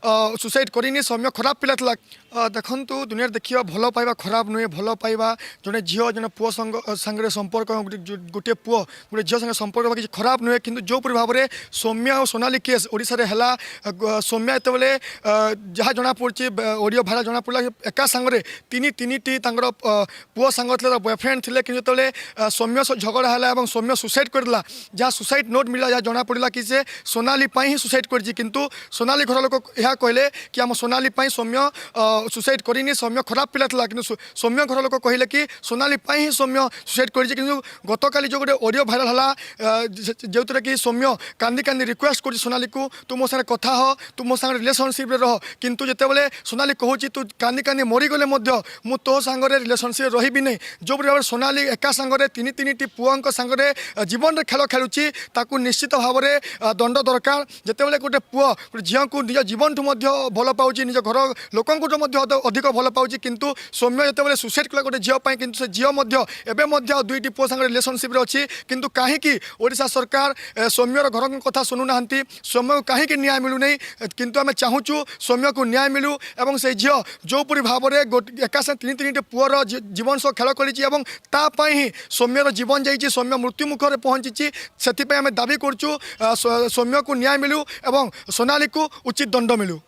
Suicide करनी सौम्य खराब पिला था। देखु दुनिया देखा भल पाइबा खराब नुहे भल पाइबा जड़े झील जड़े पुओ सांगे संपर्क गोटे पुओ गोटे झील संगे संपर्क किसी खराब नुहे कि जो भाव में सौम्य और सोनाली केस ओडिशा रे हला सौम्य जिते जहाँ जना पड़ी ऑडियो भाइराल जना पड़ा एका सांगे तीन पुओ सांग बॉयफ्रेंड थे कि जो सौम्य झगड़ा है सौम्य सुसाइड करला जहाँ सुसाइड नोट मिला जहाँ जना पड़ा कि से सोनाली ही सुसाइड कर किंतु सोनाली घर लोक यह कहले कि आम सोनाली सौम्य सुसाइड करनी सौम्य खराब पिला था कि सौम्य घर लोक कहले कि सोनाली ही सौम्य सुसाइड कर गतकाली जो गोटे ऑडियो भाइराल है जो कि सौम्य कांदी कांदी रिक्वेस्ट कर सोनाली को तू मो साथ कथा हो तू मो साथ रिलेशनशिप रह किंतु जिते सोनाली कहूँ तू कांदी कांदी मरीगले मु तो सांगे रिलेशनशिप रही नहीं जो भाव सोनाली एका सांगे तीन पुओं सांगे जीवन में खेल खेलुची ताकू निश्चित भाव में दंड दरकार जिते गोटे पुओ गोटे झील को निज जीवन ठूँ भल पाँच निज घर लोक अधिक भल पाँच किंतु सौम्य जिते सुसाइड कला गोटे झील किंतु से झील एवं दुईटी पुओ सांगे रिलेशनशिप अच्छी किंतु कहीं ओडिशा सरकार सौम्यर घर कथा शुणुना सौम्य को कहीं न्याय मिलूना किंतु आम चाहूँ सौम्य को न्याय मिलू और से झील जोपरी भाव में एका तीन पुओर जीवन सह खेल कर ही सौम्यर जीवन जाइए सौम्य मृत्यु मुखर पहुँची से आम दाबी करूँ सौम्य को न्याय मिलू और सोनाली को उचित दंड मिलू।